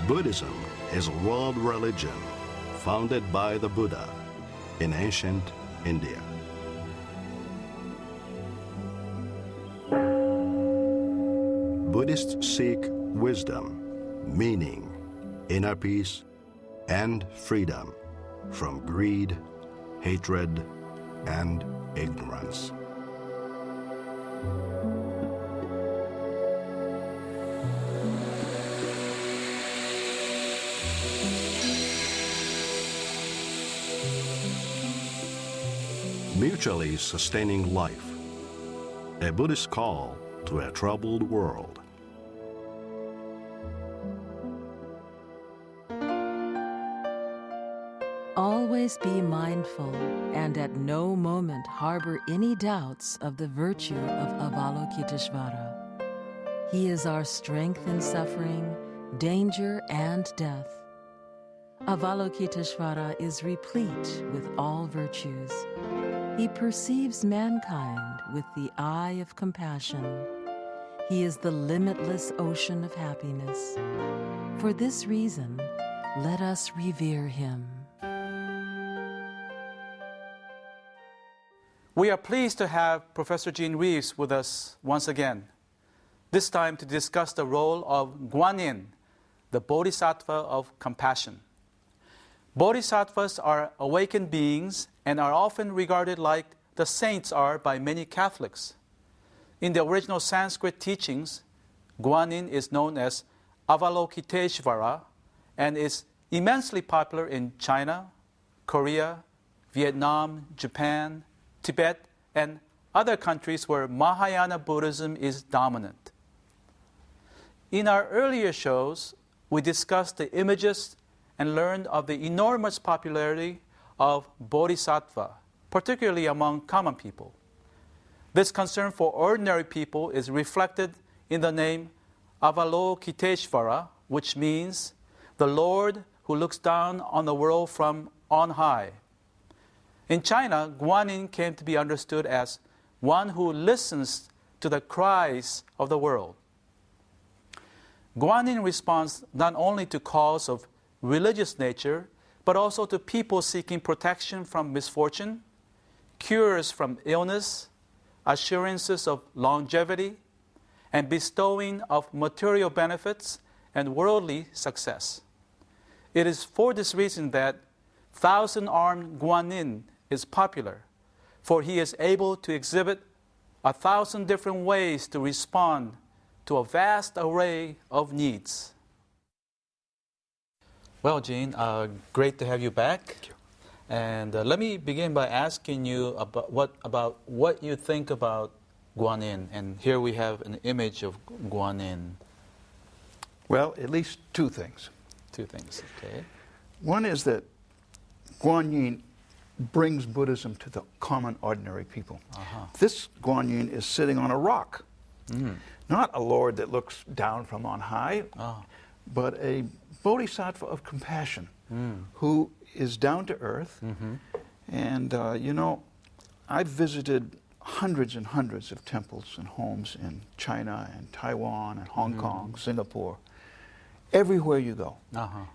Buddhism is a world religion founded by the Buddha in ancient India. Buddhists seek wisdom, meaning, inner peace, and freedom from greed, hatred, and ignorance. Mutually sustaining life, a Buddhist call to a troubled world. Always be mindful and at no moment harbor any doubts of the virtue of Avalokiteshvara. He is our strength in suffering, danger, and death. Avalokiteshvara is replete with all virtues. He perceives mankind with the eye of compassion. He is the limitless ocean of happiness. For this reason, let us revere him. We are pleased to have Professor Gene Reeves with us once again, this time to discuss the role of Guanyin, the Bodhisattva of compassion. Bodhisattvas are awakened beings and are often regarded like the saints are by many Catholics. In the original Sanskrit teachings, Guanyin is known as Avalokiteshvara and is immensely popular in China, Korea, Vietnam, Japan, Tibet, and other countries where Mahayana Buddhism is dominant. In our earlier shows, we discussed the images and learned of the enormous popularity of Bodhisattva, particularly among common people. This concern for ordinary people is reflected in the name Avalokiteshvara, which means the Lord who looks down on the world from on high. In China, Guanyin came to be understood as one who listens to the cries of the world. Guanyin responds not only to calls of religious nature, but also to people seeking protection from misfortune, cures from illness, assurances of longevity, and bestowing of material benefits and worldly success. It is for this reason that thousand-armed Guanyin is popular, for he is able to exhibit 1,000 different ways to respond to a vast array of needs. Well, Gene, great to have you back. Thank you. And let me begin by asking you about what you think about Guanyin. And here we have an image of Guanyin. Well, at least two things. Two things, okay. One is that Guanyin brings Buddhism to the common, ordinary people. This Guanyin is sitting on a rock. Not a Lord that looks down from on high, but a Bodhisattva of compassion who is down to earth. And, you know, I've visited hundreds and hundreds of temples and homes in China and Taiwan and Hong Kong, Singapore. Everywhere you go.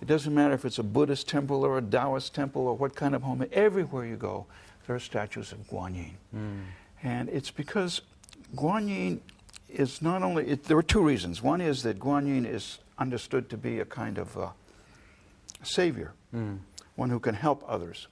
It doesn't matter if it's a Buddhist temple or a Taoist temple or what kind of home. Everywhere you go, there are statues of Guanyin. And it's because Guanyin is not only, there are two reasons. One is that Guanyin is understood to be a kind of savior, one who can help others.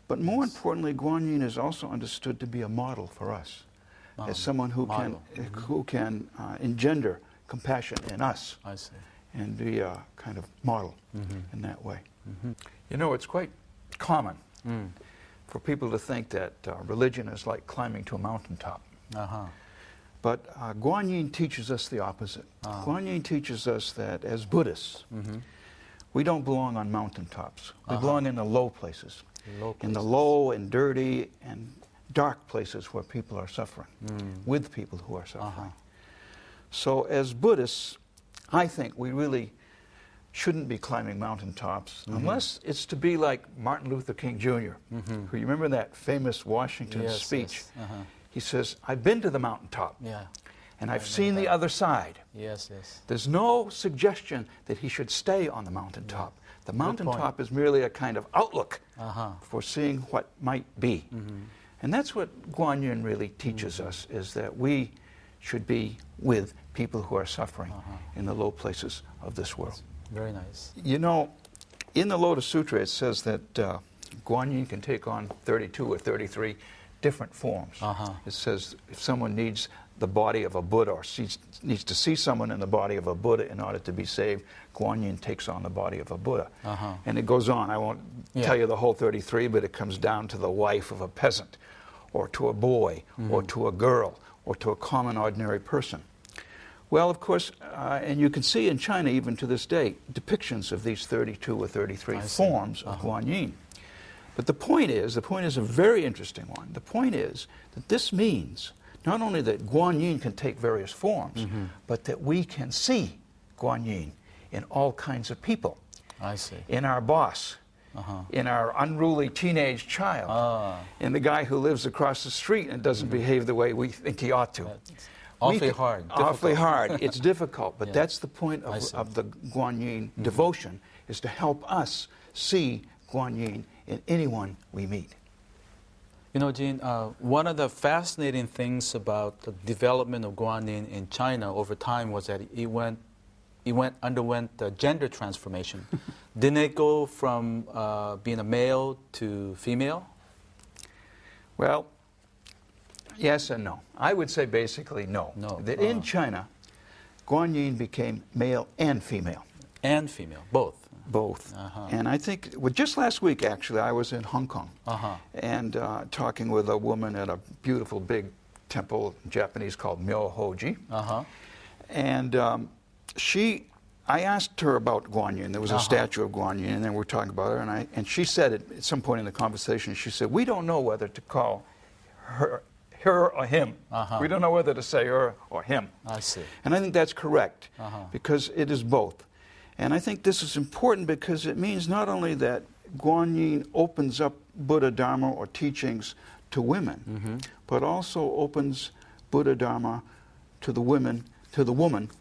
But more importantly, Guanyin is also understood to be a model for us, as someone who can engender compassion in us. I see. And be a kind of model in that way. You know, it's quite common for people to think that religion is like climbing to a mountaintop. But Guanyin teaches us the opposite. Guanyin teaches us that as Buddhists, we don't belong on mountaintops. We belong in the low places. In the low and dirty and dark places where people are suffering, with people who are suffering. So as Buddhists, I think we really shouldn't be climbing mountaintops unless it's to be like Martin Luther King Jr., who, you remember that famous Washington speech? He says, I've been to the mountaintop. and I've seen the other side. Yes, yes. There's no suggestion that he should stay on the mountaintop. The mountaintop is merely a kind of outlook for seeing what might be. And that's what Guanyin really teaches us, is that we should be with people who are suffering in the low places of this world. Very nice. You know, in the Lotus Sutra it says that Guanyin can take on 32 or 33 different forms. It says if someone needs the body of a Buddha or needs to see someone in the body of a Buddha in order to be saved, Guanyin takes on the body of a Buddha. And it goes on. I won't tell you the whole 33, but it comes down to the wife of a peasant, or to a boy, or to a girl, or to a common ordinary person. Well, of course, and you can see in China even to this day depictions of these 32 or 33 forms of Guanyin. But the point is a very interesting one. The point is that this means not only that Guanyin can take various forms, but that we can see Guanyin in all kinds of people. I see. In our boss, in our unruly teenage child, in the guy who lives across the street and doesn't behave the way we think he ought to. Awfully hard. Awfully hard. It's difficult, but that's the point of the Guanyin devotion, is to help us see Guanyin in anyone we meet. You know, Gene, one of the fascinating things about the development of Guanyin in China over time was that it underwent the gender transformation. Didn't it go from being a male to female? Well, yes and no. I would say basically no. That in China, Guanyin became male and female. And female, both. Both. And I think, well, just last week, actually, I was in Hong Kong and talking with a woman at a beautiful big temple in Japanese called Myohoji. And I asked her about Guanyin. There was a statue of Guanyin, and then we were talking about her, and she said at some point in the conversation, she said, we don't know whether to call her or him. We don't know whether to say her or him. I see. And I think that's correct, because it is both. And I think this is important because it means not only that Guanyin opens up Buddha Dharma or teachings to women, but also opens Buddha Dharma to the woman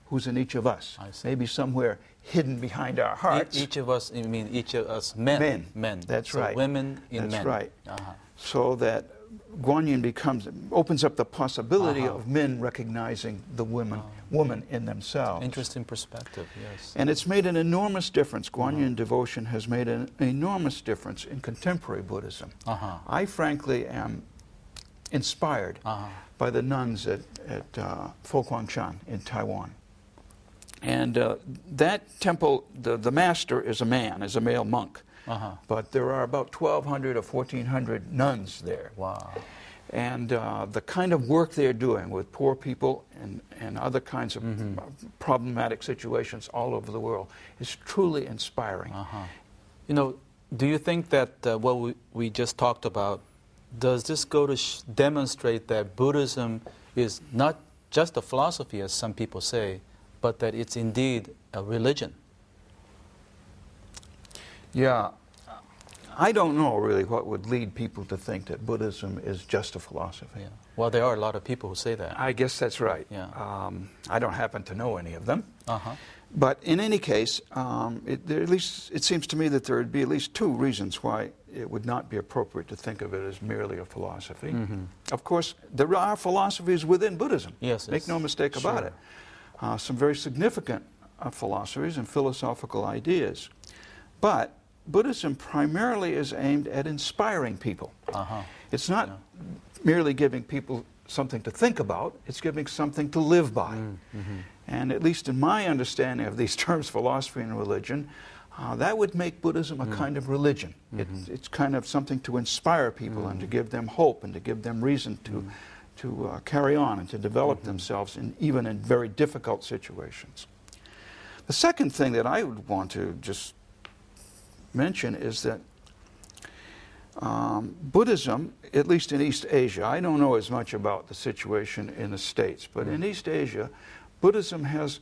who's in each of us. Maybe somewhere hidden behind our hearts. Each of us, you mean each of us men? Men. That's so right. Women in men. That's right. So that Guanyin opens up the possibility of men recognizing the woman in themselves. Interesting perspective, yes. And it's made an enormous difference. Guanyin devotion has made an enormous difference in contemporary Buddhism. I frankly am inspired by the nuns at Fo-Guang-Shan in Taiwan. And that temple, the master is a male monk. But there are about 1,200 or 1,400 nuns there. Wow. And the kind of work they're doing with poor people and other kinds of problematic situations all over the world is truly inspiring. You know, do you think that what we just talked about, does this go to demonstrate that Buddhism is not just a philosophy, as some people say, but that it's indeed a religion? Yeah, I don't know really what would lead people to think that Buddhism is just a philosophy. Yeah. Well, there are a lot of people who say that. I guess that's right. Yeah. I don't happen to know any of them. But in any case, at least it seems to me that there would be at least two reasons why it would not be appropriate to think of it as merely a philosophy. Of course, there are philosophies within Buddhism. Yes. Make no mistake about it. Some very significant philosophies and philosophical ideas. But Buddhism primarily is aimed at inspiring people. It's not merely giving people something to think about, it's giving something to live by. And at least in my understanding of these terms, philosophy and religion, that would make Buddhism a kind of religion. It's kind of something to inspire people and to give them hope and to give them reason to carry on and to develop themselves even in very difficult situations. The second thing that I would want to just mention is that Buddhism, at least in East Asia, I don't know as much about the situation in the States, but in East Asia, Buddhism has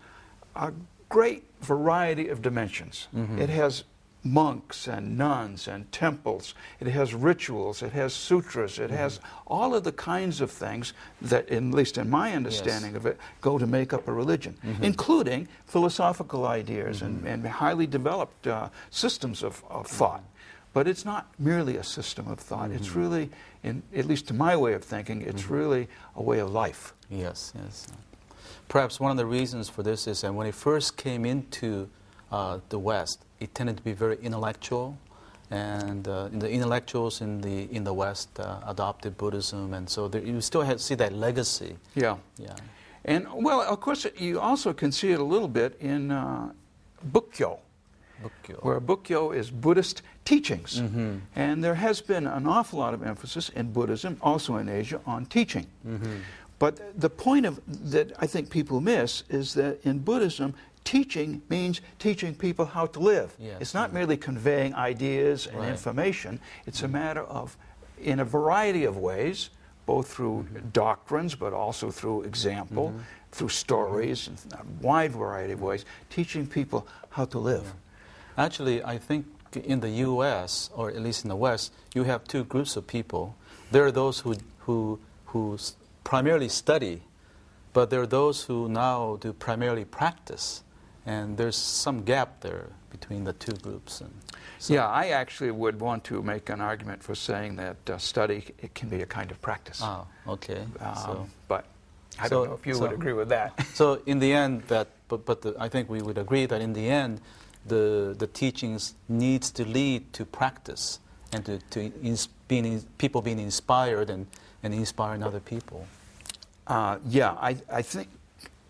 a great variety of dimensions. It has monks and nuns and temples. It has rituals. It has sutras. It has all of the kinds of things that, at least in my understanding of it, go to make up a religion, including philosophical ideas and highly developed systems of thought. But it's not merely a system of thought. It's really, at least to my way of thinking, it's really a way of life. Yes, yes. Perhaps one of the reasons for this is that when it first came into the West, it tended to be very intellectual, and the intellectuals in the West adopted Buddhism, and so there, you still see that legacy. Yeah. Yeah. And, well, of course, you also can see it a little bit in Bukkyo, where Bukkyo is Buddhist teachings. And there has been an awful lot of emphasis in Buddhism, also in Asia, on teaching. But the point that I think people miss is that in Buddhism, teaching means teaching people how to live. Yes. It's not merely conveying ideas and information. It's a matter of, in a variety of ways, both through doctrines, but also through example, through stories, and a wide variety of ways, teaching people how to live. Actually, I think in the U.S., or at least in the West, you have two groups of people. There are those who primarily study, but there are those who now do primarily practice. And there's some gap there between the two groups. And so yeah, I actually would want to make an argument for saying that study, it can be a kind of practice. Oh, okay. But I don't know if you would agree with that. So in the end, I think we would agree that in the end, the teachings needs to lead to practice and to people being inspired and inspiring other people. Yeah, I think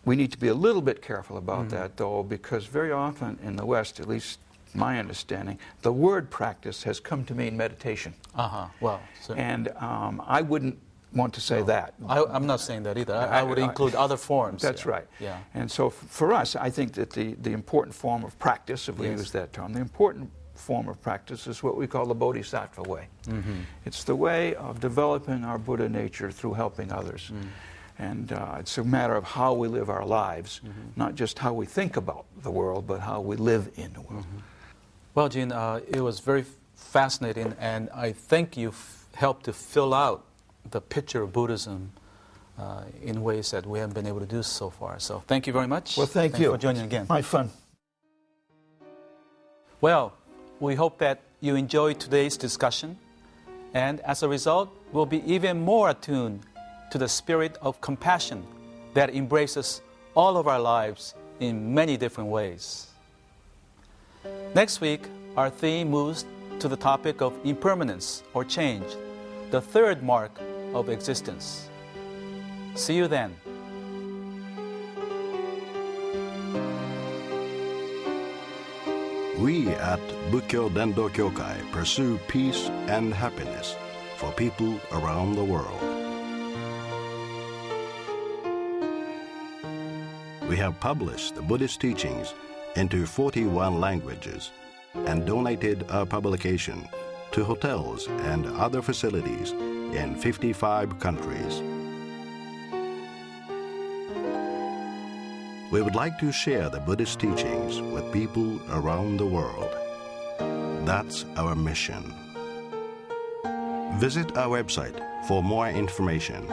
we need to be a little bit careful about that, though, because very often in the West, at least my understanding, the word practice has come to mean meditation. Well, and I wouldn't want to say that. I'm not saying that either. I would include other forms. That's right. Yeah. And so for us, I think that the important form of practice, if we use that term, the important form of practice is what we call the Bodhisattva way. It's the way of developing our Buddha nature through helping others. And it's a matter of how we live our lives, not just how we think about the world, but how we live in the world. Well, Gene, it was very fascinating, and I think you've helped to fill out the picture of Buddhism in ways that we haven't been able to do so far. So thank you very much. Well, thank you for joining again. My fun. Well, we hope that you enjoyed today's discussion, and as a result, we'll be even more attuned to the spirit of compassion that embraces all of our lives in many different ways. Next week, our theme moves to the topic of impermanence or change, the third mark of existence. See you then. We at Bukkyo Dendo Kyokai pursue peace and happiness for people around the world. We have published the Buddhist teachings into 41 languages and donated our publication to hotels and other facilities in 55 countries. We would like to share the Buddhist teachings with people around the world. That's our mission. Visit our website for more information